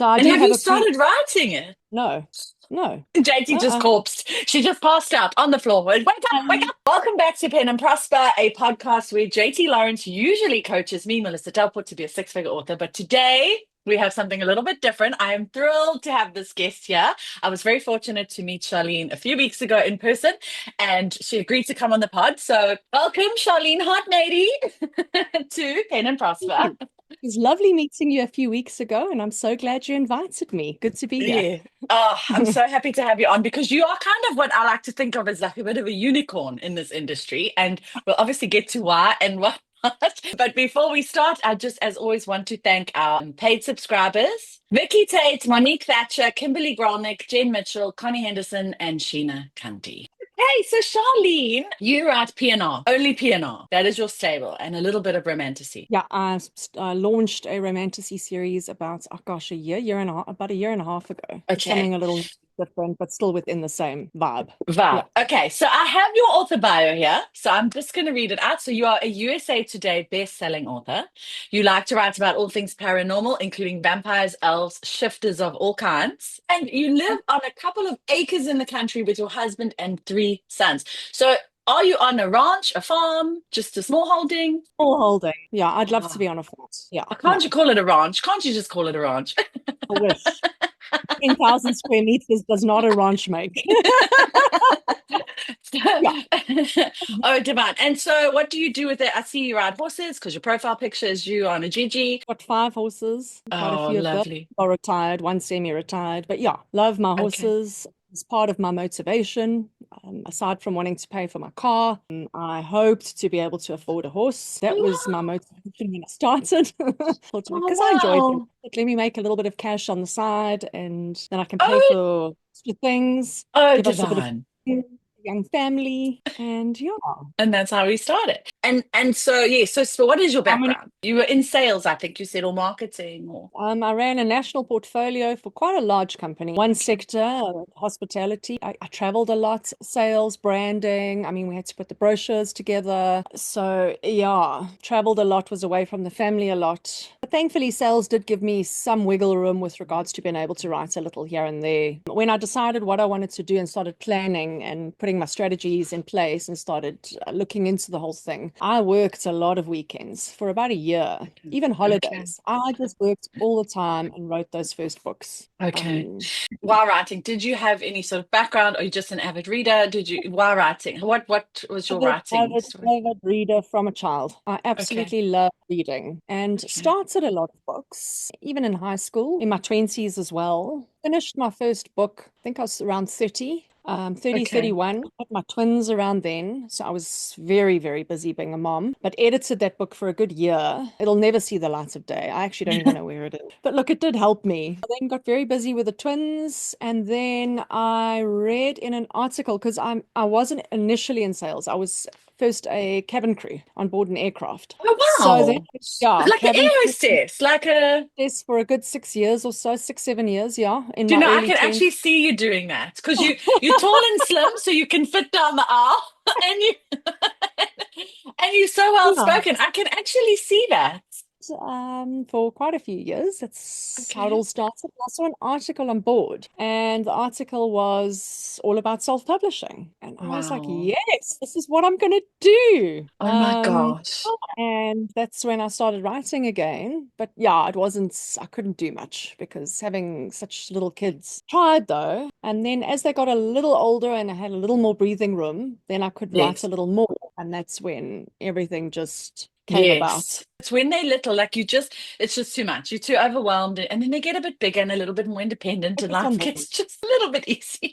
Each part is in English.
So I And do have have you a pre. started writing it? No, no. JT just Uh-uh. corpsed. She just passed out on the floor. Wake up, wake Um, up. Welcome back to Pen and Prosper, a podcast where JT Lawrence usually coaches me, Melissa Delport, to be a six-figure author. But today we have something a little bit different. I am thrilled to have this guest here. I was very fortunate to meet Charlene a few weeks ago in person, and she agreed to come on the pod. So welcome, Charlene Hartnady, to Pen and Prosper. It was lovely meeting you a few weeks ago, and I'm so glad you invited me. Good to be here. Yeah. Oh, I'm so happy to have you on because you are kind of what I like to think of as like a bit of a unicorn in this industry. And we'll obviously get to why and what. But before we start, I just, as always, want to thank our paid subscribers Vicky Tait, Monique Thatcher, Kimberly Grolnick, Jenn Mitchell, Connie Henderson, and Sheena Cundy. Hey, so Charlene, you write PNR, only PNR. That is your stable, and a little bit of romantasy. Yeah, I launched a romantasy series about, oh gosh, year and a half, about a year and a half ago. It's Okay. something a little different, but still within the same vibe. Yeah. Wow. Okay, so I have your author bio here. So I'm just going to read it out. So you are a USA Today best-selling author. You like to write about all things paranormal, including vampires, elves, shifters of all kinds. And you live on a couple of acres in the country with your husband and three sons. So are you on a ranch, a farm, just a small holding? All holding. Yeah, I'd love to Oh, be on a fort. Yeah, can't no, you call it a ranch? Can't you just call it a ranch? I wish. 10,000 square meters does not a ranch make. Yeah. Oh, divine. And so, what do you do with it? I see you ride horses because your profile picture is you on a Gigi. Got 5 horses, quite a Oh, few of them lovely. are retired, one semi-retired. But yeah, love my Okay. horses. It's part of my motivation. Aside from wanting to pay for my car, I hoped to be able to afford a horse. That was my motivation when I started. Oh, Because I enjoyed them. wow. Let me make a little bit of cash on the side, and then I can pay Oh, for extra things, oh, give us a bit of divine. young family, and yeah. And that's how we started. And so, yeah, so what is your How many background? You were in sales, I think you said, or marketing, or I ran a national portfolio for quite a large company. One sector, hospitality. I traveled a lot, sales, branding. I mean, we had to put the brochures together. So, yeah, traveled a lot, was away from the family a lot. But thankfully, sales did give me some wiggle room with regards to being able to write a little here and there. When I decided what I wanted to do and started planning and putting my strategies in place and started looking into the whole thing, I worked a lot of weekends for about a year, even okay. holidays. I just worked all the time and wrote those first books. Okay. Um, While writing, did you have any sort of background, or you just an avid reader? Did you while writing? What was your writing story? avid reader from a child. I Okay. absolutely love reading and Okay. started a lot of books, even in high school, in my 20s as well. Finished my first book, I think I was around 30. 30, Okay. 31. Had my twins around then. So I was very, very busy being a mom, but edited that book for a good year. It'll never see the light of day. I actually don't even know where it is. But look, it did help me. I then got very busy with the twins. And then I read in an article because I wasn't initially in sales. I was first a cabin crew on board an aircraft. Oh So then, wow. yeah, Like an air cabin crew hostess, like a this for a good 6 years or so, 6, 7 years, yeah, in do you my know, I early can 20s. actually see you doing that because you're tall and slim, so you can fit down the aisle, and you and you're so well Yeah. spoken. I can actually see that. For quite a few years. That's how it Okay. all started. I saw an article on board, and the article was all about self-publishing. And I was like, Wow. yes, this is what I'm going to do. Oh my gosh. And that's when I started writing again. But yeah, I couldn't do much because having such little kids. Tried though. And then as they got a little older and I had a little more breathing room, then I could write a Yes. little more. And that's when everything just came about. Yes. It's when they're little, like it's just too much. You're too overwhelmed. And then they get a bit bigger and a little bit more independent, and Focus on life more. gets just a little bit easier.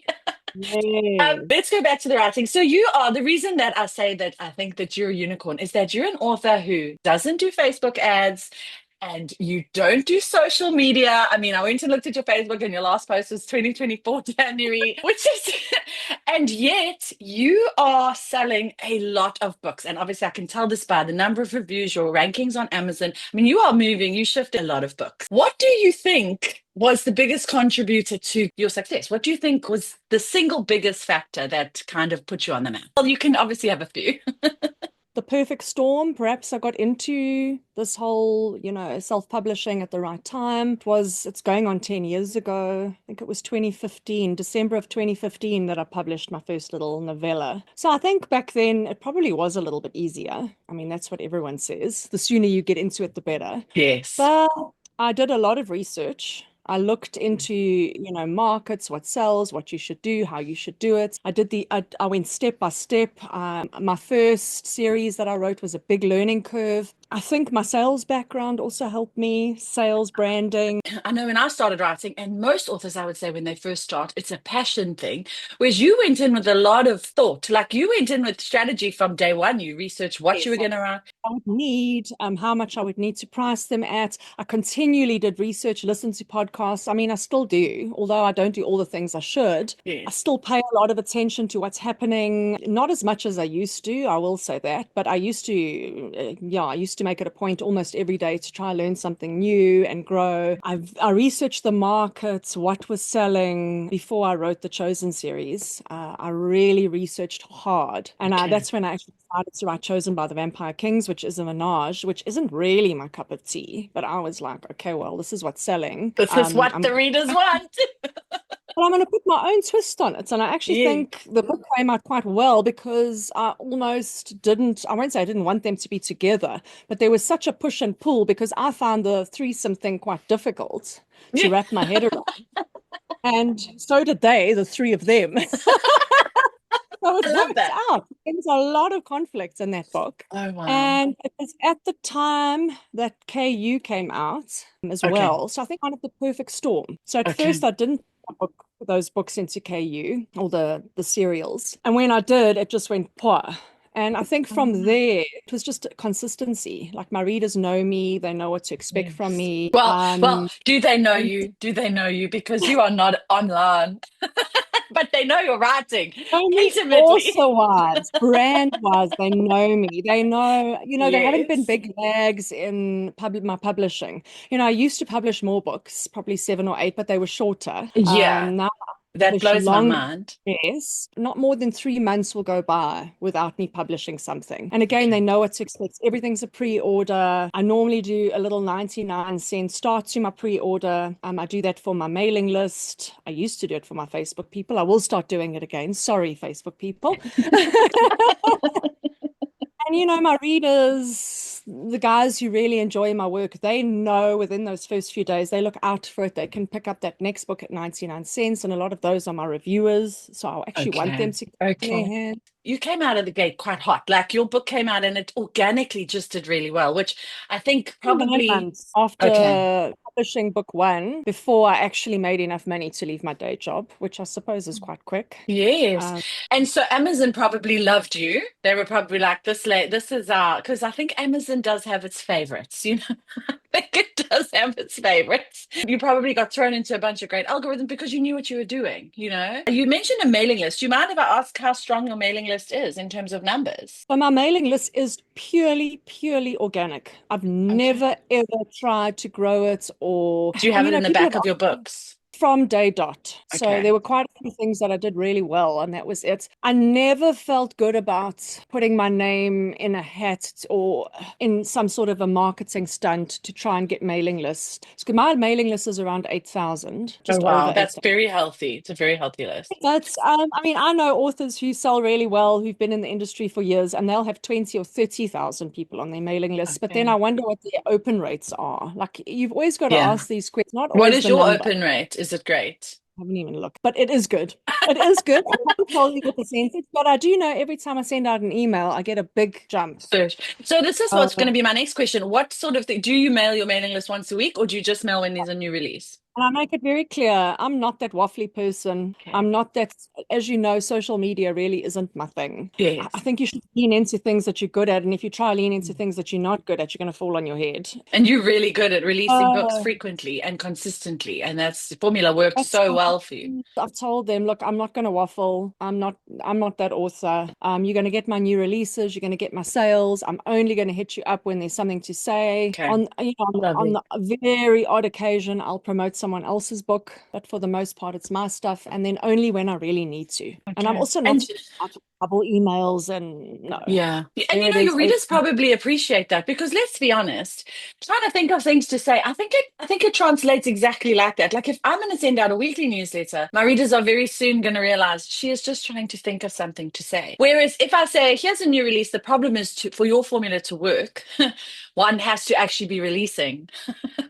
Yes. Let's go back to the writing. So you are the reason that I say that I think that you're a unicorn is that you're an author who doesn't do Facebook ads and you don't do social media. I mean, I went and looked at your Facebook and your last post was 2024 January, which is, and yet you are selling a lot of books. And obviously, I can tell this by the number of reviews, your rankings on Amazon. I mean, you are moving, you shifted a lot of books. What do you think was the biggest contributor to your success? What do you think was the single biggest factor that kind of put you on the map? Well, you can obviously have a few. the perfect storm. Perhaps I got into this whole, self-publishing at the right time. It's going on 10 years ago. I think it was 2015, December of 2015 that I published my first little novella. So I think back then it probably was a little bit easier. I mean, that's what everyone says. The sooner you get into it, the better. Yes. But I did a lot of research. I looked into, markets, what sells, what you should do, how you should do it. I went step by step. My first series that I wrote was a big learning curve. I think my sales background also helped me, sales, branding. I know when I started writing, and most authors, I would say, when they first start, it's a passion thing. Whereas you went in with a lot of thought. Like you went in with strategy from day one. You researched what you Yes, were going to write. I would need, how much I would need to price them at. I continually did research, listened to podcasts. I mean, I still do, although I don't do all the things I should. I Yes. still pay a lot of attention to what's happening, not as much as I used to, I will say that, but I used to make it a point almost every day to try and learn something new and grow. I researched the markets, what was selling before I wrote the Chosen series. I really researched hard, and Okay. that's when I actually decided to write Chosen by the Vampire Kings, which is a menage, which isn't really my cup of tea, but I was like, okay, well, this is what's selling. This is what the readers want. But I'm going to put my own twist on it. And I actually Yeah. think the book came out quite well because I almost didn't, I won't say I didn't want them to be together, but there was such a push and pull because I found the threesome thing quite difficult to Yeah. wrap my head around. And so did they, the three of them. So it I love worked that. out. There was a lot of conflict in that book. Oh, wow. And it was at the time that KU came out as Okay. well. So I think kind of the perfect storm. So at Okay. first I didn't put those books into KU or the serials. And when I did, it just went poor. And I think from there, it was just consistency. Like my readers know me, they know what to expect from Yes. me. Well, do they know And you? Do they know you? Because you are not online, but they know you're writing know me intimately. also wise, brand wise, they know me. They know, there haven't been Yes. big lags in my publishing. I used to publish more books, probably 7 or 8, but they were shorter. Yeah, Now I that publish blows my long. mind. Yes, not more than 3 months will go by without me publishing something. And again, they Okay. know what to expect. Everything's a pre-order. I normally do a little 99-cent start to my pre-order. I do that for my mailing list. I used to do it for my Facebook people. I will start doing it again. Sorry, Facebook people. And my readers, the guys who really enjoy my work, they know within those first few days, they look out for it. They can pick up that next book at 99 cents. And a lot of those are my reviewers. So I actually want them Okay. to get in their Okay. hands. You came out of the gate quite hot. Like your book came out and it organically just did really well, which I think Nine probably, months okay. after publishing book one, before I actually made enough money to leave my day job, which I suppose is quite quick. Yes. Um, And so Amazon probably loved you. They were probably like, this is our, because I think Amazon does have its favorites, I think it does have its favorites. You probably got thrown into a bunch of great algorithms because you knew what you were doing. You mentioned a mailing list. Do you mind if I ask how strong your mailing list is in terms of numbers? but my mailing list is purely organic. I've Okay. never ever tried to grow it or, Do you and have it in the people back have of your asked me books? from day dot. So Okay. there were quite a few things that I did really well, and that was it. I never felt good about putting my name in a hat or in some sort of a marketing stunt to try and get mailing lists. So my mailing list is around 8,000, Oh, just wow. over That's 8,000. very healthy. It's a very healthy list. But I mean, I know authors who sell really well, who've been in the industry for years, and they'll have 20 or 30,000 people on their mailing list. But then I Okay. wonder what their open rates are. Like you've always got to Yeah. ask these questions, not What always is the your number. open rate? Is it great? I haven't even looked, but it is good. It is good. I can't tell you the percentage, but I do know every time I send out an email, I get a big jump. So this is Uh, what's going to be my next question. What sort of thing do you mail your mailing list once a week, or do you just mail when there's a new release? And I make it very clear, I'm not that waffly person. Okay. I'm not that, as you know, social media really isn't my thing. I Yes. think you should lean into things that you're good at. And if you try lean into things that you're not good at, you're going to fall on your head. And you're really good at releasing books Uh, frequently and consistently, and that's the formula worked That's so well for you. fine. I've told them, look, I'm not going to waffle. I'm not that author. You're going to get my new releases. You're going to get my sales. I'm only going to hit you up when there's something to say. Okay. On Lovely. the very odd occasion, I'll promote some someone else's book, but for the most part, it's my stuff. And then only when I really need to. And I'm Okay. also not And out of double emails and no. yeah. And There it your is. readers probably appreciate that because let's be honest, trying to think of things to say, I think it translates exactly like that. Like if I'm going to send out a weekly newsletter, my readers are very soon going to realize she is just trying to think of something to say. Whereas if I say, here's a new release, the problem is for your formula to work, one has to actually be releasing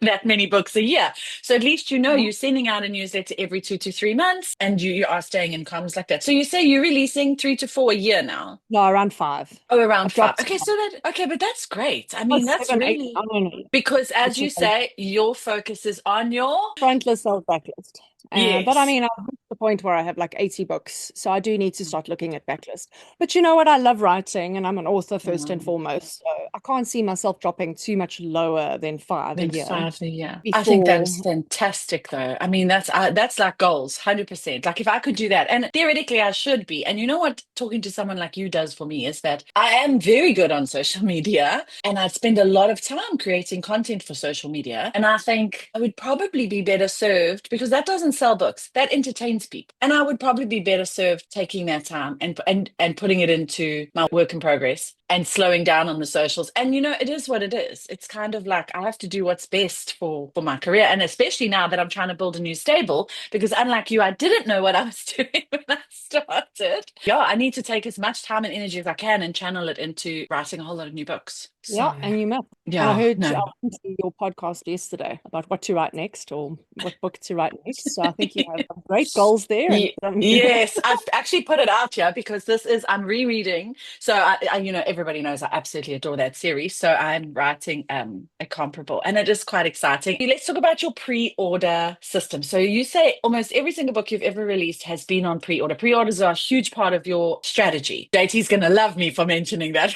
that many books a year. So at least you're sending out a newsletter every 2 to 3 months and you are staying in comms like that. So you say you're releasing 3 to 4 a year now. No, around 5. Oh, around I've five. dropped Okay, okay, but that's great. I oh, mean, that's 7, 8. really I don't know. because as It's you okay. say, your focus is on your Frontlist or backlist. But I yes. mean, I've reached the point where I have like 80 books, so I do need to start looking at backlist. But you know what? I love writing, and I'm an author first and Mm. foremost. So I can't see myself dropping too much lower than 5 a Then year 5 a year. I think that before. is fantastic, though. I mean, that's like goals, 100%. Like if I could do that, and theoretically I should be. And you know what? Talking to someone like you does for me is that I am very good on social media, and I spend a lot of time creating content for social media. And I think I would probably be better served because that doesn't sell books, that entertains people, and I would probably be better served taking that time and putting it into my work in progress and slowing down on the socials. And it is what it is. It's kind of like I have to do what's best for my career. And especially now that I'm trying to build a new stable, because unlike you, I didn't know what I was doing when I started. Yeah, I need to take as much time and energy as I can and channel it into writing a whole lot of new books. So Yeah, and you must. And I yeah, heard I no. listened to your podcast yesterday about what to write next or what book to write next. So I think you have some great goals there and some Yes, I've actually put it out here because I'm rereading. So everybody knows I absolutely adore that series. So I'm writing a comparable, and it is quite exciting. Let's talk about your pre-order system. So you say almost every single book you've ever released has been on pre-order. Pre-orders are a huge part of your strategy. JT's going to love me for mentioning that.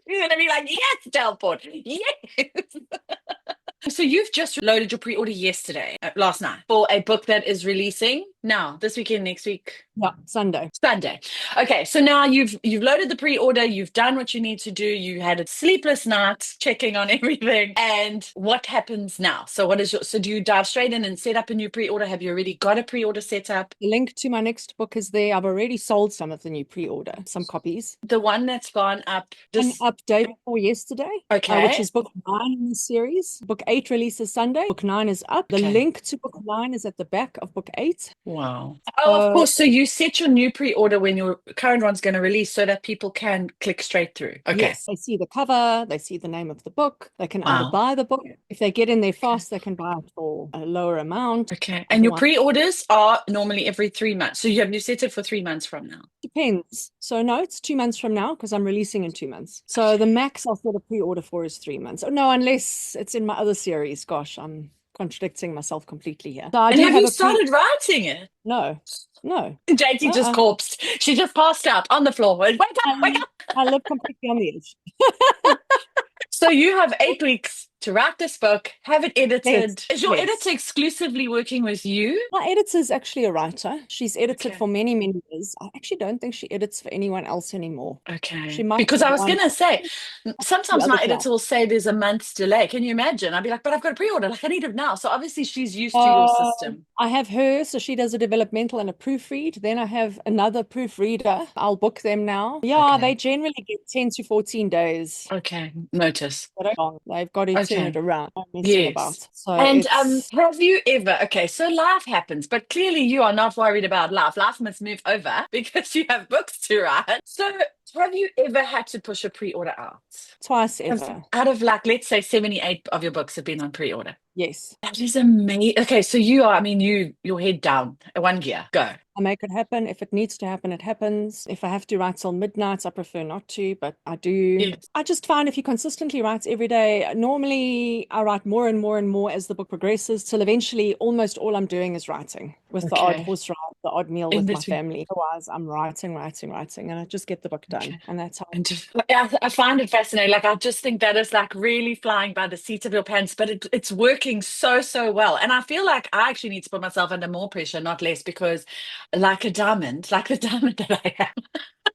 He's going to be like, yes, Delport, yes. So you've just loaded your pre-order yesterday, last night, for a book that is releasing now, this weekend, next week. yeah, Sunday. Sunday. Okay, so now you've loaded the pre-order, you've done what you need to do, you had a sleepless night checking on everything. And what happens now? So do you dive straight in and set up a new pre-order? Have you already got a pre-order set up? The link to my next book is there. I've already sold some of the new pre-order, some copies. The one that's gone up An update for yesterday, which okay. is book 9 in the series. Book 8 releases Sunday. Book 9 is up. The Okay. link to book 9 is at the back of book 8. Wow. Oh, of course. So you set your new pre-order when your current one's going to release so that people can click straight through. Okay. Yes, they see the cover, they see the name of the book, they can either Wow. buy the book. If they get in there fast, they can buy it for a lower amount. Okay. And your Otherwise, pre-orders are normally every 3 months. So you set it for 3 months from now. depends. So no, it's 2 months from now because I'm releasing in 2 months. So the max I'll set a pre-order for is 3 months. Oh no, unless it's in my other series. Gosh, I'm contradicting myself completely here. So I And do have have you a pre. started writing it? No, no. JT just corpsed. She just passed out on the floor. Wake up, wake up. I live completely on the edge. So you have 8 weeks to write this book, have it edited. Yes, Is your yes. editor exclusively working with you? My editor is actually a writer. She's edited Okay. for many, many years. I actually don't think she edits for anyone else anymore. Okay. She might Because have I was one going to say, or two sometimes other my clients. editor will say there's a month's delay. Can you imagine? I'd be like, but I've got a pre-order. Like, I need it now. So obviously she's used to your system. I have her, so she does a developmental and a proofread. Then I have another proofreader. I'll book them now. Yeah, Okay. they generally get 10 to 14 days. Okay. Notice. They don't long. They've got to turn it Okay. around. No messing Yes. about. So And it's have you ever, okay, so life happens, but clearly you are not worried about life. Life must move over because you have books to write. So have you ever had to push a pre-order out? twice ever. Out of like, let's say 78 of your books have been on pre-order. Yes. That is amazing. Okay, so your head down, one gear, go. I make it happen. If it needs to happen, it happens. If I have to write till midnight, I prefer not to, but I do. Yes. I just find if you consistently write every day, normally I write more and more and more as the book progresses till eventually almost all I'm doing is writing with the odd Okay. horse ride, the odd meal In with my between. family. Otherwise, I'm writing, and I just get the book done. Okay. And that's how. And I find it fascinating. Like, I just think that is like really flying by the seat of your pants, but it's working so, so well. And I feel like I actually need to put myself under more pressure, not less, because like the diamond that I am,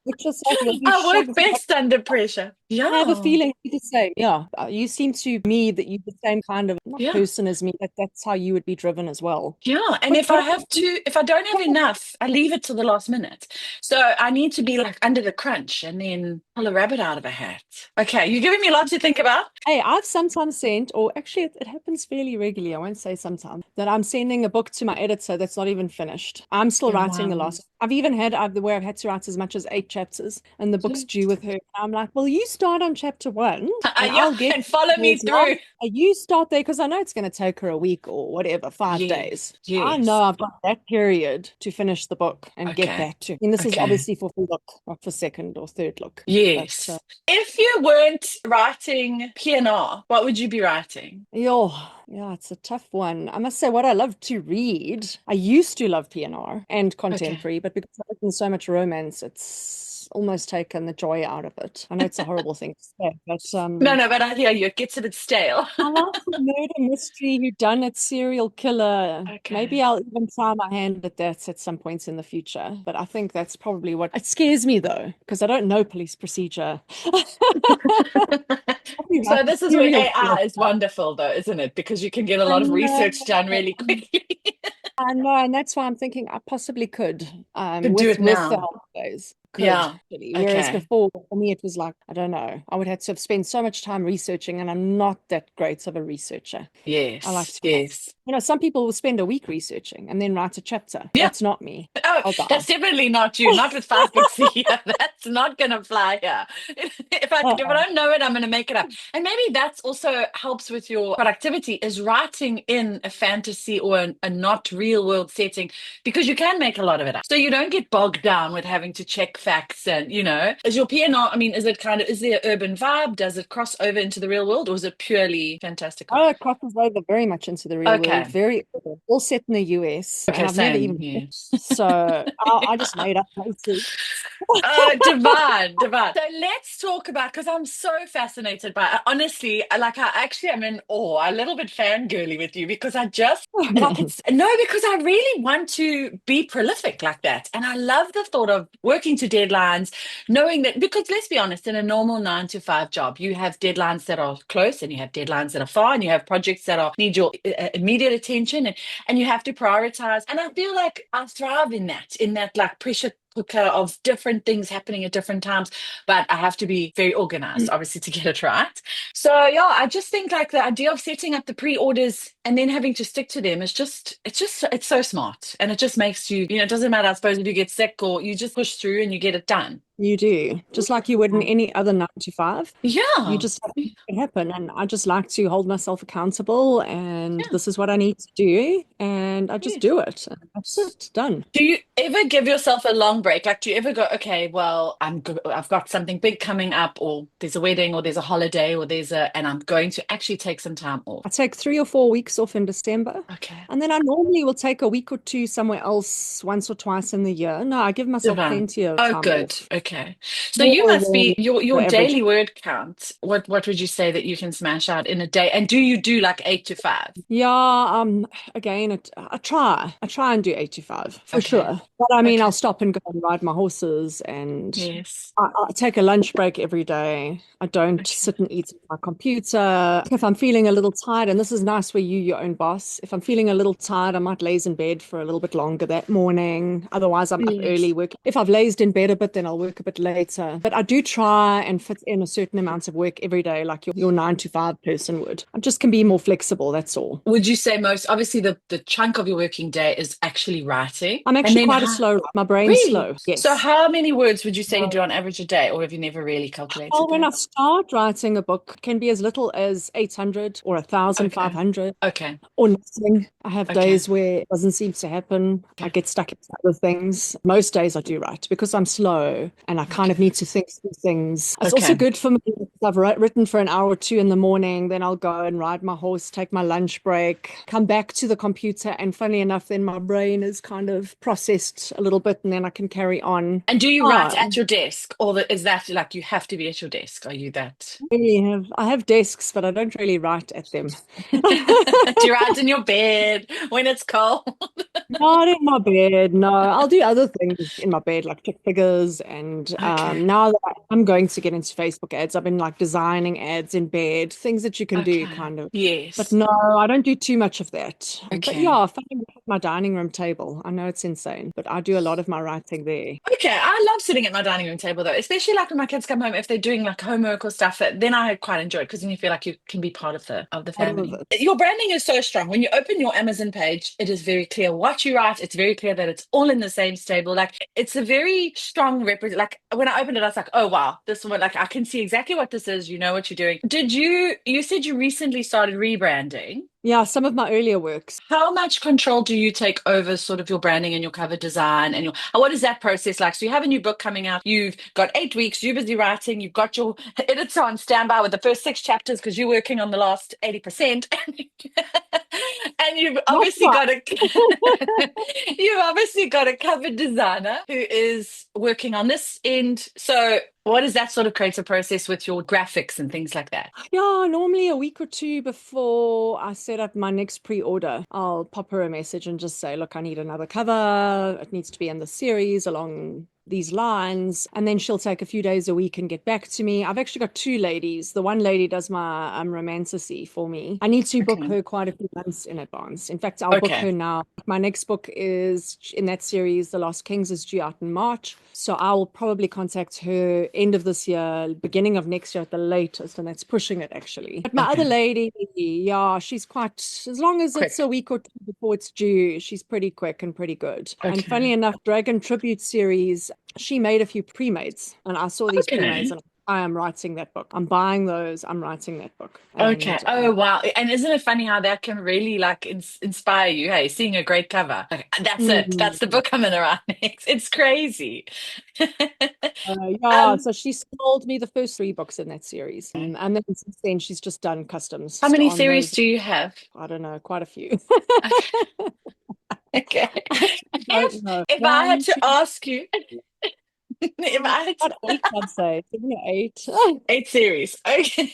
Put yourself in a I shag. work best under pressure. I have a Yeah. feeling you're the same. Yeah. You seem to me that you're the same kind of not Yeah. person as me. That's how you would be driven as well. Yeah, and But if I have to, if I don't have enough, I leave it till the last minute. So I need to be like under the crunch and then pull a rabbit out of a hat. Okay, you're giving me a lot to think about. hey, I've sometimes sent, or actually it happens fairly regularly, I won't say sometimes, that I'm sending a book to my editor that's not even finished. I'm still Oh, writing the wow. last. I've even had where I've had to write as much as 8 chapters, and the book's due with her. I'm like, well, you start on chapter 1, and Yeah, I'll get and follow me yours. through. You start there because I know it's going to take her a week or whatever, 5 days. Yes, I know yes. I've got that period to finish the book and get Okay, that to. And this is okay. obviously for full look, not for second or third look. But Yes. If you weren't writing P&R, what would you be writing? yeah, it's a tough one. I must say, what I love to read, I used to love PNR and Okay. contemporary, but because I've written so much romance, it's almost taken the joy out of it. I know it's a horrible thing to say, but No, no, but I hear you. It gets a bit stale. I like the murder mystery, whodunit, serial killer. Maybe Okay. I'll even try my hand at that at some points in the future. But I think that's probably what it scares me though, because I don't know police procedure. Probably So like a this is where serial killer. AI is wonderful, though, isn't it? Because you can get a I lot of know. research done really quickly. I know, and that's why I'm thinking I possibly could, Could do it with the now. help of those. Could Yeah. really. Whereas Okay. before, for me, it was like, I don't know, I would have to have spent so much time researching, and I'm not that great of a researcher. I like Yes. to, Yes. some people will spend a week researching and then write a chapter. Yeah. That's not me. Oh, I'll die. that's definitely not you. Not with 5 books a year. That's not gonna fly here. If I Uh-uh. don't know it, I'm gonna make it up. And maybe that's also helps with your productivity is writing in a fantasy or a not real world setting because you can make a lot of it up. So you don't get bogged down with having to check facts and is your PNR, I mean, is it kind of is there urban vibe? Does it cross over into the real world or is it purely fantastical? Oh, it crosses over very much into the real world. Okay. Very all set in the US, and Okay, I've never same. even Yeah. so I just made up places. Divine, divine. So let's talk about because I'm so fascinated by it. Honestly, like I actually am in awe, a little bit fangirly with you because I just like it's no, because I really want to be prolific like that. And I love the thought of working to deadlines, knowing that because let's be honest, in a normal 9 to 5 job, you have deadlines that are close and you have deadlines that are far, and you have projects that are need your immediate attention and you have to prioritize. And I feel like I thrive in that like pressure cooker of different things happening at different times, but I have to be very organized, obviously, to get it right. So yeah, I just think like the idea of setting up the pre-orders and then having to stick to them is it's so smart. And it just makes you, it doesn't matter, I suppose, if you get sick or you just push through and you get it done. You do, just like you would in any other 9 to 5. You Yeah. just have to make it happen. And I just like to hold myself accountable. And Yeah. this is what I need to do. And I just Yes. do it. And that's it, done. Do you ever give yourself a long break? Like, do you ever go, okay, well, I've got something big coming up, or there's a wedding, or there's a holiday, and I'm going to actually take some time I off. take 3 or 4 weeks off in December. Okay. And then I normally will take a week or two somewhere else once or twice in the year. No, I give myself Divine. plenty of Oh, time good. off. Okay. So you More must than be your the average. daily word count. What would you say that you can smash out in a day? And do you do like 8 to 5? Yeah, again, I try and do 85 for Okay. sure. But I mean, Okay. I'll stop and go and ride my horses, and Yes. I take a lunch break every day. I don't Okay. sit and eat at my computer. If I'm feeling a little tired, and this is nice where you're your own boss. If I'm feeling a little tired, I might laze in bed for a little bit longer that morning. Otherwise, I'm up Yes. early working. If I've lazed in bed a bit, then I'll work a bit later. But I do try and fit in a certain amount of work every day, like your 9 to 5 person would. I just can be more flexible, that's all. Would you say most, obviously, the chunk of your working day is actually writing? I'm And actually then quite a how, slow, my brain's really? slow. So Yes. how many words would you say you do on average a day, or have you never really Well, calculated when that? I start writing a book, it can be as little as 800 or Okay. 1,500 Okay. or nothing. I have Okay. days where it doesn't seem to happen. I Okay. get stuck into other things. Most days I do write because I'm slow and I kind of Okay. need to think through things. It's also Okay. good for me if I've written for an hour or two in the morning, then I'll go and ride my horse, take my lunch break, come back to the computer, and funny enough, then my brain is kind of processed a little bit and then I can carry on. And do you write Ah, at your desk, or is that like you have to be at your desk? Are you that? I have desks, but I don't really write at them. Do you write in your bed when it's cold? Not in my bed. No, I'll do other things in my bed, like check figures. And Okay. now that I'm going to get into Facebook ads, I've been like designing ads in bed, things that you can do Okay. kind of. But Yes. no, I don't do too much of that. But Okay. yeah, finding my dining room table. I know it's insane, but I do a lot of my writing there. Okay, I love sitting at my dining room table though, especially like when my kids come home if they're doing like homework or stuff. Then I quite enjoy it because then you feel like you can be part of the Out of family. it. Your branding is so strong. When you open your Amazon page, it is very clear what you write. It's very clear that it's all in the same stable. Like it's a very strong represent. Like when I opened it, I was like, oh wow, this one. Like I can see exactly what this is. You know what you're doing. Did you? You said you recently started rebranding. Yeah, some of my earlier works. How much control do you take over sort of your branding and your cover design and your what is that process like? So you have a new book coming out, you've got 8 weeks, you're busy writing, you've got your editor on standby with the first six chapters because you're working on the last 80%. And you've Not obviously quite. got a you've obviously got a cover designer who is working on this end. So what is that sort of creative process with your graphics and things like that? Yeah, normally a week or two before I set up my next pre-order, I'll pop her a message and just say, look, I need another cover. It needs to be in the series along these lines. And then she'll take a few days a week and get back to me. I've actually got two ladies. The one lady does my romanticy for me. I need to book Okay. her quite a few months in advance. In fact, I'll book Okay. her now. My next book is in that series, The Lost Kings, is due out in March. So I will probably contact her end of this year, beginning of next year at the latest, and that's pushing it actually. But my other Okay. lady, yeah, she's quite, as long as it's a Quick. week or two before it's due, she's pretty quick and pretty good. And funny Okay. enough, Dragon Tribute series, she made a few pre-mades, and I saw these pre-mades, Okay. and I am writing that book. I'm buying those. I'm writing that book, Okay. and Oh, wow. And isn't it funny how that can really like inspire you? Hey, seeing a great cover. Like, that's it. That's the mm, book I'm gonna write next. It's crazy. yeah. Um, So she sold me the first three books in that series, and then since then she's just done how customs many on series those. do you have? I don't know, quite a few. Okay. Okay. I don't know. If I had One, to two, ask you, if I had to, about eight, I'd say. 7 or 8. 8 series. Okay.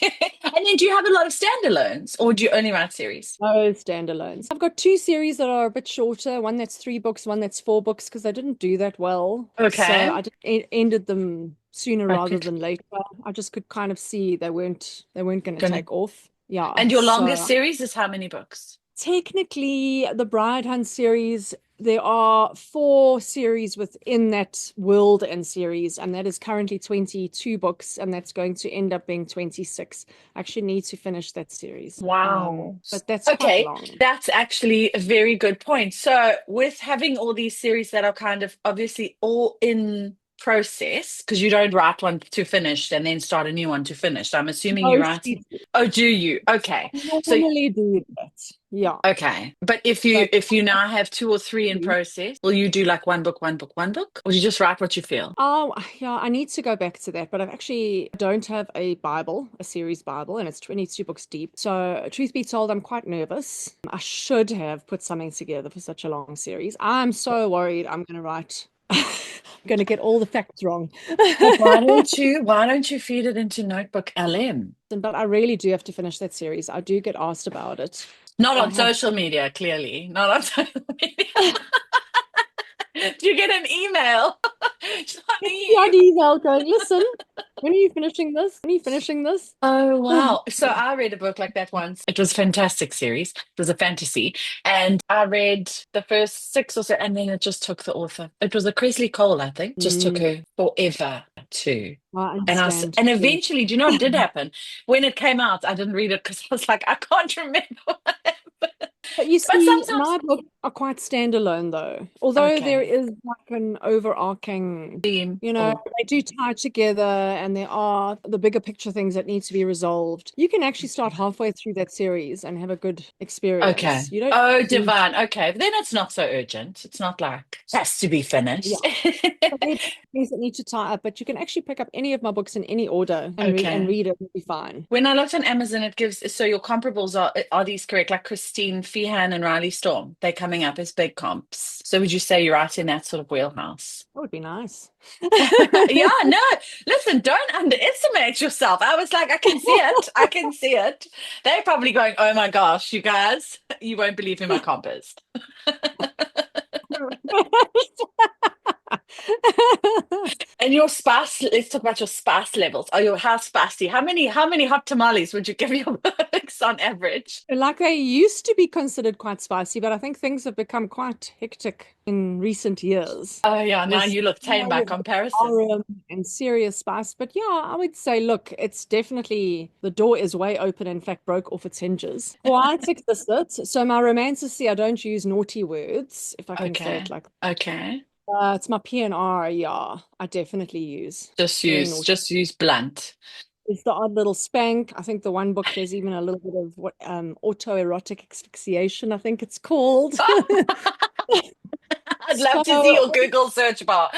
And then do you have a lot of standalones or do you only write series? No standalones. I've got two series that are a bit shorter. One that's 3 books, one that's 4 books, because I didn't do that well. So Okay. I just ended them sooner rather Okay. than later. I just could kind of see they weren't going to Gonna. take off. Yeah. And your longest So series is how many books? technically, the Bride Hunt series, there are 4 series within that world and series, and that is currently 22 books, and that's going to end up being 26. I actually need to finish that series. Wow. But that's quite Okay, long. that's actually a very good point. So, with having all these series that are kind of obviously all in process, because you don't write one to finish and then start a new one to finish. I'm assuming you're Most writing. people Oh, do you? Okay. So, normally do that. Yeah. okay. But if you But now have two or three in process, will you do like one book, one book, one book? Or do you just write what you feel? oh, yeah, I need to go back to that. But I actually don't have a Bible, a series Bible, and it's 22 books deep. So, truth be told, I'm quite nervous. I should have put something together for such a long series. I'm so worried I'm going to write, I'm going to get all the facts wrong. But why don't you feed it into Notebook LM? But I really do have to finish that series. I do get asked about it. Not I on have social media, clearly. Not on social media. Do you get an email? the Johnny. odd email going, listen, when are you finishing this? When are you finishing this? Oh, wow. So I read a book like that once. It was a fantastic series. It was a fantasy. And I read the first six or so, and then it just took the author. It was a Cresley Cole, I think. Just took Mm, her forever to. I And understand. and Yeah. eventually, do you know what did happen? When it came out, I didn't read it because I was like, I can't remember what happened. But you But see, sometimes, my books are quite standalone though. Although there okay. is like an overarching, Theme or they do tie together and there are the bigger picture things that need to be resolved. You can actually start halfway through that series and have a good okay. experience. You don't Oh, need divine. Okay. Then it's not so urgent. It's not like it has to be yeah. finished. But there are things that need to tie up, but you can actually pick up any of my books in any order and Okay. read it and be fine. When I looked on Amazon, it gives so your comparables are these correct? Like Christine Feehan and Riley Storm, they're coming up as big comps. So would you say you're right in that sort of wheelhouse? That would be nice. Yeah, no. Listen, don't underestimate yourself. I was like, I can see it. I can see it. They're probably going, oh my gosh, you guys, you won't believe who my comp is. And your spice, let's talk about your spice levels. Are your how spicy? How many hot tamales would you give your books on average? Like they used to be considered quite spicy, but I think things have become quite hectic in recent years. Oh yeah, now There's you look tame by more comparison. garum and serious spice, but yeah, I would say, look, it's definitely the door is way open. In fact, broke off its hinges. Quite explicit. So my romanticy, I don't use naughty words, if I can say it Okay. like. Okay. It's my PNR, yeah, I definitely use. Just Very use naughty. just use blunt. It's the odd little spank. I think the one book there's even a little bit of what autoerotic asphyxiation, I think it's called. I'd love to see So, your Google search bar.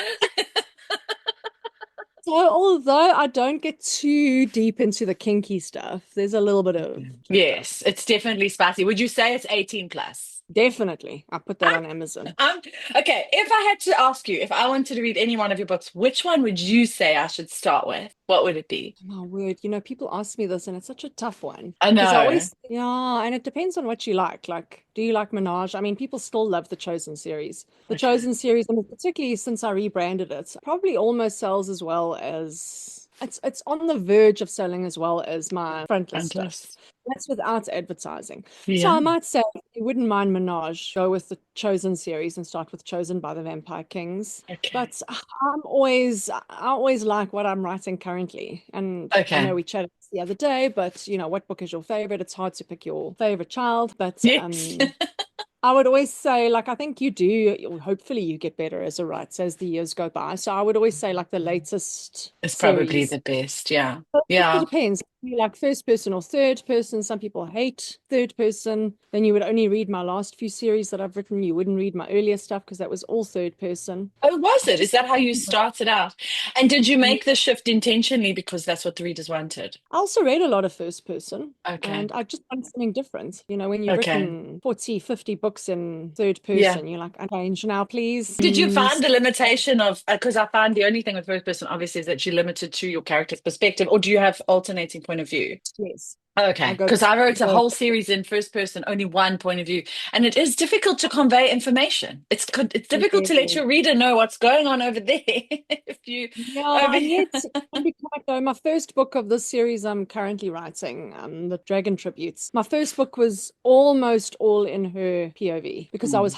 so although I don't get too deep into the kinky stuff, there's a little bit of that. Yes, it's definitely spicy. Would you say it's 18 plus? Definitely. I put that on Amazon. Um, okay, if I had to ask you, if I wanted to read any one of your books, which one would you say I should start with? What would it be? My word, people ask me this and it's such a tough one I because I know. always, yeah, and it depends on what you like. Like, do you like Menage? I mean, people still love the Chosen series. The Okay. Chosen series, I mean, particularly since I rebranded it, probably almost sells as well as it's on the verge of selling as well as my frontlist stuff. Frontlist. That's without advertising. So Yeah. I might say, if you wouldn't mind Menage, go with the Chosen series and start with Chosen by the Vampire Kings. Okay. But I always like what I'm writing currently. And I know Okay. we chatted the other day, but what book is your favorite? It's hard to pick your favorite child, but Yes. I would always say, like, I think you do, hopefully you get better as a writer as the years go by. So I would always say, like, the latest It's probably series. the best. Yeah. But it also Yeah. depends. You like first person or third person. Some people hate third person. Then you would only read my last few series that I've written. You wouldn't read my earlier stuff because that was all third person. Oh, was It it? Is just that how you started out? And did you make the shift intentionally because that's what the readers wanted? I also read a lot of first person Okay. and I just wanted something different. When you've Okay. written 40, 50 books in third Yeah. person, you're like, I change now, please. Did you find Please. the limitation of, because I find the only thing with first person obviously is that you're limited to your character's perspective, or do you have alternating point of view? Yes. I Okay, go, because I wrote a go. whole series in first person, only one point of view, and it is difficult to convey information. It's difficult to let Yeah. your reader know what's going on over there. If you Yeah, over and yet it can be quite though. My first book of this series I'm currently writing, the Dragon Tributes. My first book was almost all in her POV because Hmm. I was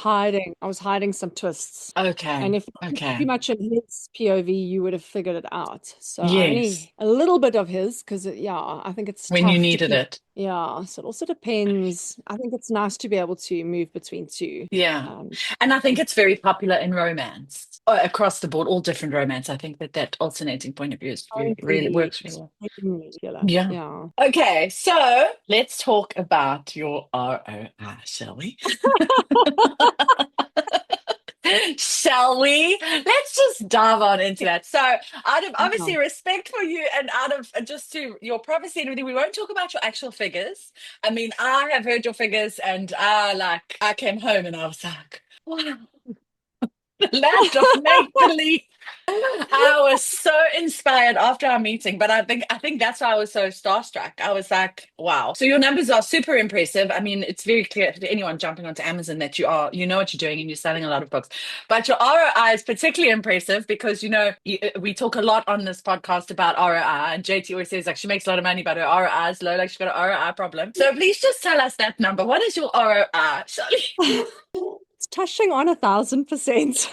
hiding some twists. And Okay, if it was too okay, much in his POV, you would have figured it out. So I yes, only a little bit of his because yeah, I think it's when you tough to needed keep. it. Yeah, so it also depends. I think it's nice to be able to move between two. Yeah. Um, And I think it's very popular in romance across the board, all different romance. I think that that alternating point of view is really Really, works really well. particular. Yeah. Yeah. Okay, so let's talk about your ROI, shall we? Shall we? Let's just dive on into that. So, out of Yeah. obviously respect for you and out of just to your privacy and everything, we won't talk about your actual figures. I mean, I have heard your figures and I came home and I was like, wow, the land of make believe. I was so inspired after our meeting, but I think that's why I was so starstruck. I was like, wow. So your numbers are super impressive. I mean, it's very clear to anyone jumping onto Amazon that you know what you're doing and you're selling a lot of books. But your ROI is particularly impressive because we talk a lot on this podcast about ROI, and JT always says like she makes a lot of money, but her ROI is low, like she's got an ROI problem. So please just tell us that number. What is your ROI, Shirley? It's touching on 1,000%.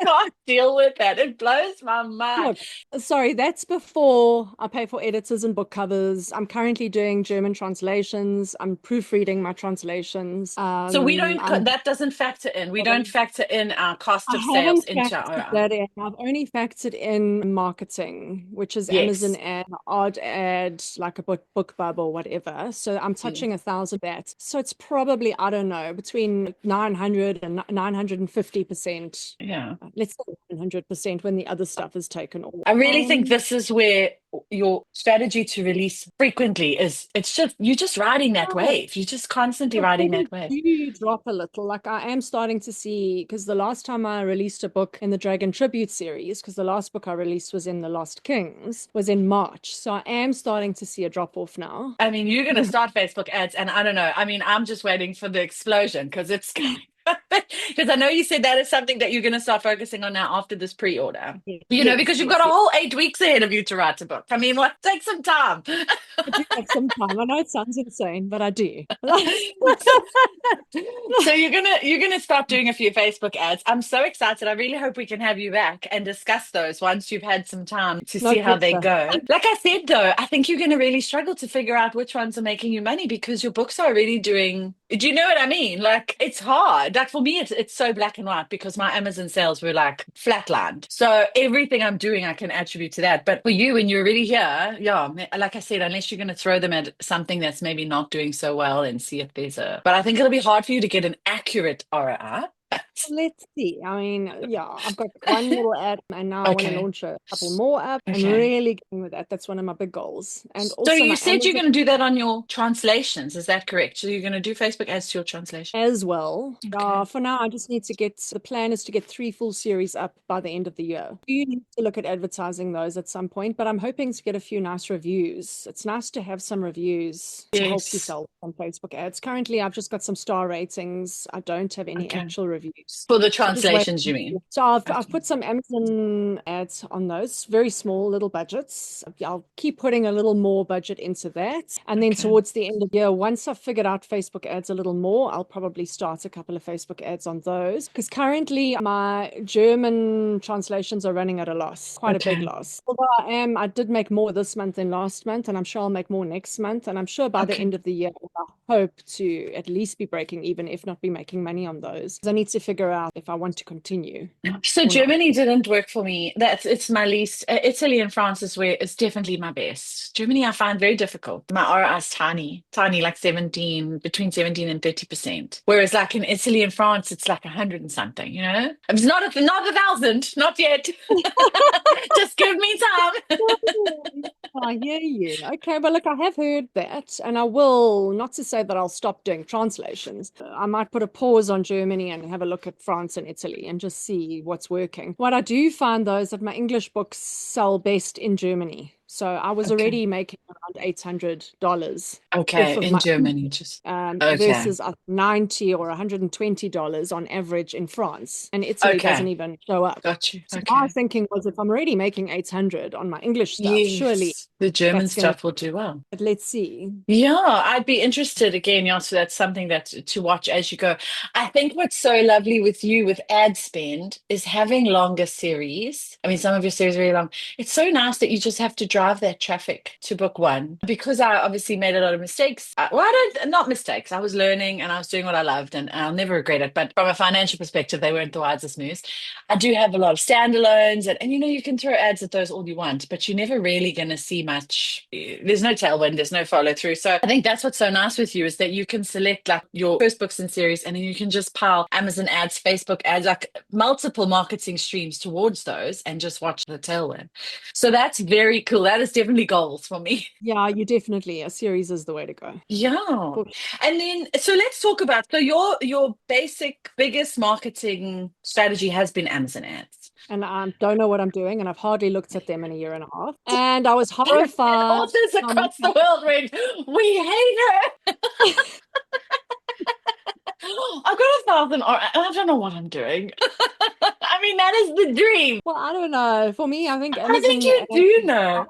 Can't deal with that. It blows my mind. Look, sorry, that's before I pay for editors and book covers. I'm currently doing German translations. I'm proofreading my translations. So we don't, I'm that doesn't factor in. We don't factor in our cost I of sales haven't into factored our, that in. I've only factored in marketing, which is Amazon yes. ad, odd ad, like a book bubble, whatever. So I'm Mm. touching 1,000 that. So it's probably, I don't know, between 900 and 950%. Yeah. Let's say 100% when the other stuff is taken off. I really think this is where your strategy to release frequently is you're just riding that wave. You're just constantly The riding figures that wave. do drop a little. Like I am starting to see, because the last time I released a book in the Dragon Tribute series, because the last book I released was in The Lost Kings, was in March. So I am starting to see a drop off now. I mean, you're going to start Facebook ads, and I don't know. I mean, I'm just waiting for the explosion because it's coming. Because I know you said that is something that you're going to start focusing on now after this pre-order. Yes, Because you've got yes, a yes. whole 8 weeks ahead of you to write a book. I mean, what? Take some time. I do have some time. I know it sounds insane, but I do. So you're gonna start doing a few Facebook ads. I'm so excited. I really hope we can have you back and discuss those once you've had some time to No see how they pressure. go. Like I said though, I think you're gonna really struggle to figure out which ones are making you money because your books are really doing. Do you know what I mean? Like it's hard. Like for me, it's so black and white because my Amazon sales were like flatlined. So everything I'm doing, I can attribute to that. But for you, when you're really here, yeah, like I said, unless you're gonna throw them at something that's maybe not doing so well and see if there's a. But I think it'll be hard for you to get an accurate ROI. Let's see. I mean, yeah, I've got one little ad and now I want to Okay. launch a couple more up. I'm Okay. really going with that. That's one of my big goals. And So also you my said you're Amazon going to do that on your translations. Is that correct? So you're going to do Facebook ads to your translation? as well. Okay. For now, I just need to get, the plan is to get 3 full series up by the end of the year. You need to look at advertising those at some point, but I'm hoping to get a few nice reviews. It's nice to have some reviews to help you Yes. sell on Facebook ads. Currently, I've just got some star ratings. I don't have any Okay. actual reviews. For the So just wait. translations, you mean? So I've Okay. put some Amazon ads on those, very small little budgets. I'll keep putting a little more budget into that. And then Okay. towards the end of the year, once I've figured out Facebook ads a little more, I'll probably start a couple of Facebook ads on those. Because currently my German translations are running at a loss, quite a big Okay. loss. Although I did make more this month than last month, and I'm sure I'll make more next month. And I'm sure by the Okay. end of the year, I hope to at least be breaking even, if not be making money on those. 'Cause I need to figure out if I want to continue So or not. Germany didn't work for me. It's my least. Italy and France is where it's definitely my best. Germany I find very difficult. My ROI is tiny, tiny, like 17, between 17 and 30%. Whereas like in Italy and France, it's like 100 and something. It's not 1,000, not yet. Just give me time. I hear you. Okay, well, look, I have heard that, and I will, not to say that I'll stop doing translations. I might put a pause on Germany and have a look at France and Italy and just see what's working. What I do find, though, is that my English books sell best in Germany. So I was Okay. already making around $800 off Okay. of In my Germany, just okay. versus $90 or $120 on average in France. And Italy doesn't Okay. even show up. Got you. So my Okay. thinking was, if I'm already making 800 on my English stuff, surely Yes. The German that's going to, stuff will do well. but let's see. Yeah, I'd be interested again. Yeah, so that's something that to watch as you go. I think what's so lovely with you with ad spend is having longer series. I mean, some of your series are really long. It's so nice that you just have to drive that traffic to book one. Because I obviously made a lot of mistakes. Well, I don't, not mistakes. I was learning and I was doing what I loved, and I'll never regret it. But from a financial perspective, they weren't the wisest moves. I do have a lot of standalones, and you can throw ads at those all you want, but you're never really going to see much. There's no tailwind, there's no follow through. So I think that's what's so nice with you is that you can select like your first books and series, and then you can just pile Amazon ads, Facebook ads, like multiple marketing streams towards those, and just watch the tailwind. So that's very cool. That is definitely goals for me. Yeah, you definitely, a series is the way to go. Yeah. For And then so let's talk about so your basic biggest marketing strategy has been Amazon ads. And I don't know what I'm doing, and I've hardly looked at them in a year and a half. And I was And horrified. authors across the world went, we hate her. I've got 1,000 or I don't know what I'm doing. I mean, that is the dream. Well, I don't know. For me, I think I think Amazon you do know.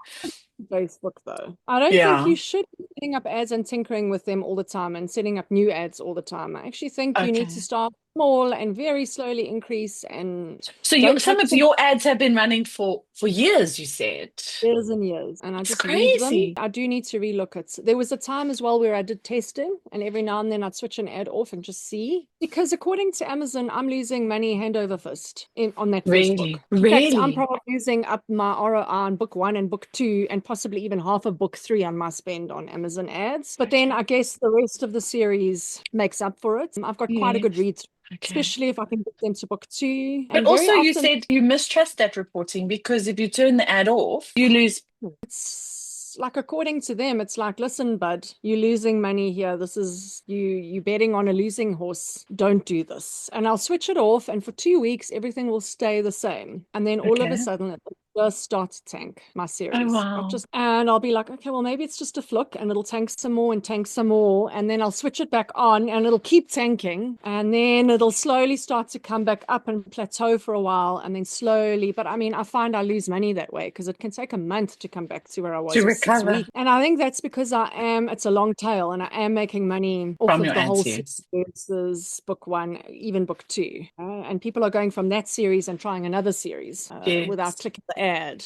Facebook, though. I don't think Yeah. you should be setting up ads and tinkering with them all the time and setting up new ads all the time. I actually think you need to Okay. start small and very slowly increase, and So don't some take of too your ads have been running for years, you said. years and years, and I It's just leave them. crazy. I do need to relook it. There was a time as well where I did testing, and every now and then I'd switch an ad off and just see. Because according to Amazon, I'm losing money hand over fist on that first book. Really? In fact, I'm Really? probably using up my ROI on book one and book two, and possibly even half of book three on my spend on Amazon ads. But then Okay. I guess the rest of the series makes up for it. I've got quite a good Yes. read, Okay. especially if I can get them to book two. But And very also, you often said you mistrust that reporting because if you turn the ad off, you lose. it's like, according to them, it's like, listen, bud, you're losing money here. This is you betting on a losing horse. Don't do this. And I'll switch it off, and for 2 weeks, everything will stay the same. And then all of a Okay. sudden, it just start to tank my Oh, series. wow. And I'll be like, okay, well, maybe it's just a fluke and it'll tank some more and tank some more. And then I'll switch it back on and it'll keep tanking. And then it'll slowly start to come back up and plateau for a while. And then slowly, but I mean, I find I lose money that way because it can take a month to come back to where I To was, or six recover weeks. And I think that's because it's a long tail and I am making money off from of your the whole ads, series yes. versus book one, even book two. And people are going from that series and trying another series without Yes. clicking the ad.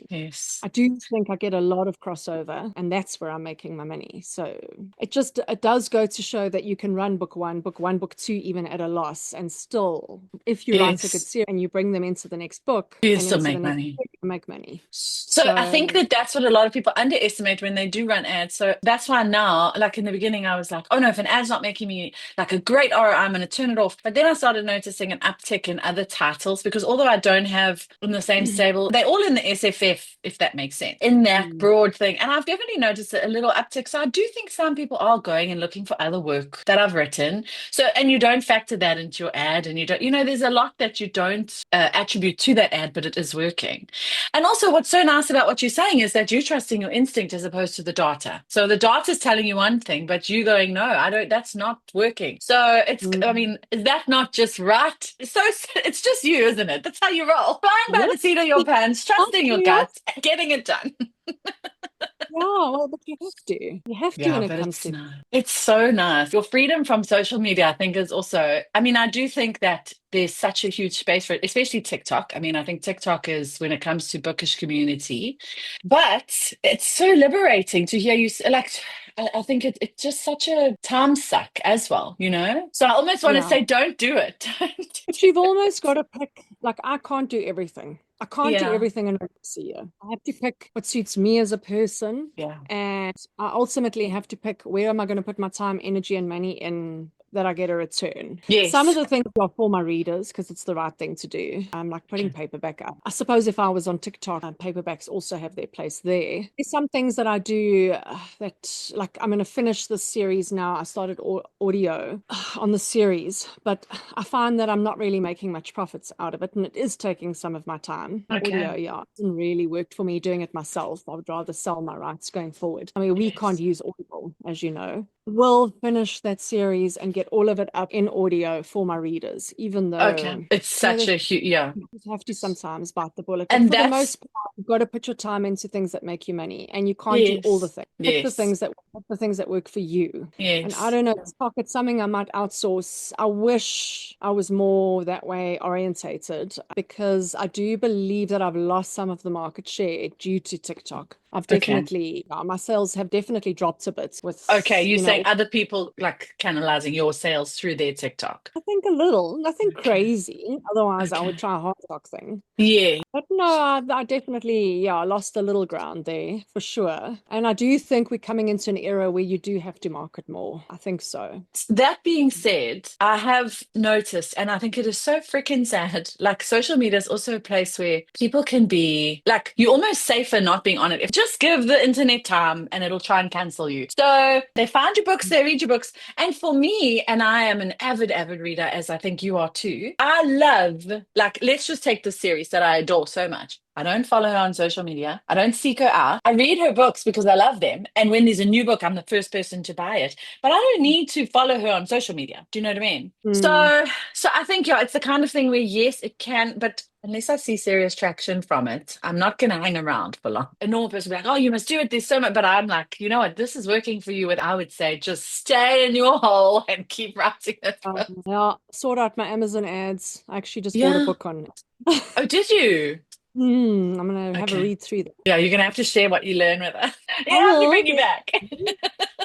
Yes. I do think I get a lot of crossover, and that's where I'm making my money. So it does go to show that you can run book one, book two, even at a loss, and still, if you write a good Yes. series and you bring them into the next book You and still into the make next money. book, you make money. So I think So that that's what a lot of people underestimate when they do run ads. So that's why now, like in the beginning, I was like, oh no, if an ad's not making me like a great ROI, I'm going to turn it off. But then I started noticing an uptick in other titles because although I don't have in the same stable, they're all in the SFF, if that makes sense, in that broad thing. And I've definitely noticed a little uptick. So I do think some people are going and looking for other work that I've written. So, and you don't factor that into your ad and you don't, there's a lot that you don't attribute to that ad, but it is working. And also, what's so nice about what you're saying is that you're trusting your instinct as opposed to the data. So the data is telling you one thing, but you going, no, I don't, that's not working. So I mean, is that not just right? So it's just you, isn't it? That's how you roll. Flying by yeah, the seat of your pants, trusting your yeah, gut, getting it done. well, but you have to. You have to Yeah, when it but comes it's to. nice. It's so nice. Your freedom from social media, I think, is also, I mean, I do think that there's such a huge space for it, especially TikTok. I mean, I think TikTok is when it comes to bookish community, but it's so liberating to hear you like, I think it's just such a time suck as well, you know? So I almost want to Yeah. say, don't do it. Don't But you've almost got to pick, like, I can't do everything. I can't do Yeah, everything in once a year. I have to pick what suits me as a person. yeah. And I ultimately have to pick where am I going to put my time, energy, and money in that I get a return. Some of Yes. the things are for my readers because it's the right thing to do. Like putting paperback up. I suppose if I was on TikTok, paperbacks also have their place there. There's some things that I do that, like, I'm going to finish this series now. I started audio on the series, but I find that I'm not really making much profits out of it, and it is taking some of my time. Audio, Okay. yeah, it hasn't really worked for me doing it myself. I would rather sell my rights going forward. I mean, we can't Yes. use Audible, as you know. We'll finish that series and get all of it up in audio for my readers, even Okay. though, It's such a huge, yeah. you have to sometimes bite the bullet. But And for the that's, most part, you've got to put your time into things that make you money, and you can't do all the yes. things. Yes. Pick the things that work for you. And I Yes. don't know, it's something I might outsource. I wish I was more that way orientated because I do believe that I've lost some of the market share due to TikTok. Okay. My sales have definitely dropped a bit Okay, with, you're saying other people like canalizing your sales through their TikTok. I think a little, nothing Okay. crazy. Otherwise, I would Okay. try a hard rock thing. Yeah. But no, I definitely, yeah, lost a little ground there for sure. And I do think we're coming into an era where you do have to market more. I think so. That being said, I have noticed, and I think it is so freaking sad. Like, social media is also a place where people can be like, you're almost safer not being on it. If just give the internet time and it'll try and cancel you. So they find your books, they read your books. And for me, and I am an avid reader, as I think you are too, I love, like, let's just take this series that I adore so much. I don't follow her on social media. I don't seek her out. I read her books because I love them. And when there's a new book, I'm the first person to buy it. But I don't need to follow her on social media. Do you know what I mean? Mm. So I think, yeah, it's the kind of thing where yes, it can, but unless I see serious traction from it, I'm not going to hang around for long. A normal person will be like, oh, you must do it. There's so much. But I'm like, you know what? This is working for you. And I would say just stay in your hole and keep writing it. Yeah, sort out my Amazon ads. I actually just bought a Yeah. book on. Oh, did you? I'm gonna have a Okay. read through that. Yeah, you're going to have to share what you learn with us. I Yeah, I have to will. bring you back.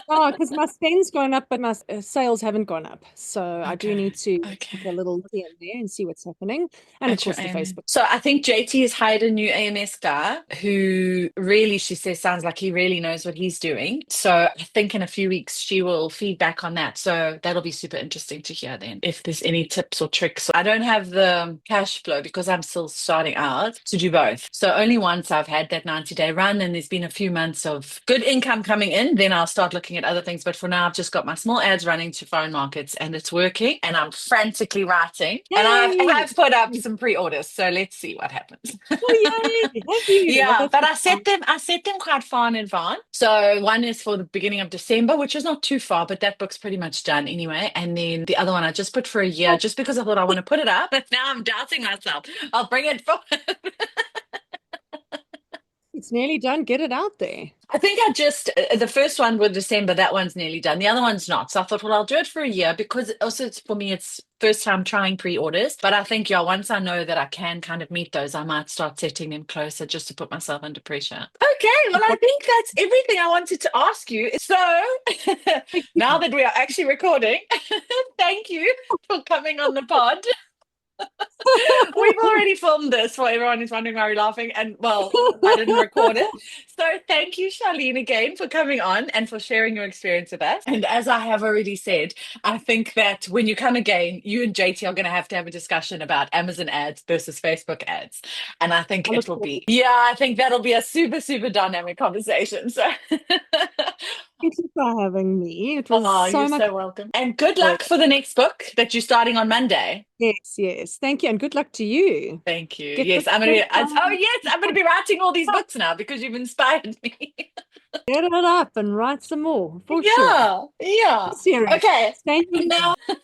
Oh, because my spend's gone up, but my sales haven't gone up. So I do need Okay. to Okay. take a little look in there and see what's happening. And of At your course, the AMS. Facebook. So I think JT has hired a new AMS guy who really, she says, sounds like he really knows what he's doing. So I think in a few weeks she will feedback on that. So that'll be super interesting to hear then if there's any tips or tricks. I don't have the cash flow because I'm still starting out to do both. So only once I've had that 90-day run and there's been a few months of good income coming in, then I'll start looking looking at other things. But for now, I've just got my small ads running to foreign markets and it's working. And I'm frantically writing. And I Yay! have put up some pre-orders. So let's see what happens. Oh, yay! Have you? Oh, Yeah, that's but so fun. I set them quite far in advance. So one is for the beginning of December, which is not too far, but that book's pretty much done anyway. And then the other one I just put for a year, Oh, just because I thought I want to put it up. But now I'm doubting myself. I'll bring it forward. it's nearly done. Get it out there. I think I just, the first one with December, that one's nearly done. The other one's not. So I thought, well, I'll do it for a year because also it's, for me, it's first time trying pre-orders. But I think, yeah, once I know that I can kind of meet those, I might start setting them closer just to put myself under pressure. Okay, well, I think that's everything I wanted to ask you. So now that we are actually recording, thank you for coming on the pod. We've already filmed this for everyone who's wondering why we're laughing. And well, I didn't record it. So thank you, Charlene, again for coming on and for sharing your experience with us. And as I have already said, I think that when you come again, you and JT are going to have a discussion about Amazon ads versus Facebook ads. And I think I it look will forward. be, yeah, I think that'll be a super, super dynamic conversation. So Thank you for having me. It was oh, you're so much so welcome. And good fun. luck for the next book that you're starting on Monday. Yes, yes. Thank you, and good luck to you. Thank you. Get Yes, the I'm gonna be. book Oh, done. yes, I'm gonna be writing all these books now because you've inspired me. Get it up and write some more for sure. Yeah, yeah. I'm serious. Okay. Stay And now, tuned.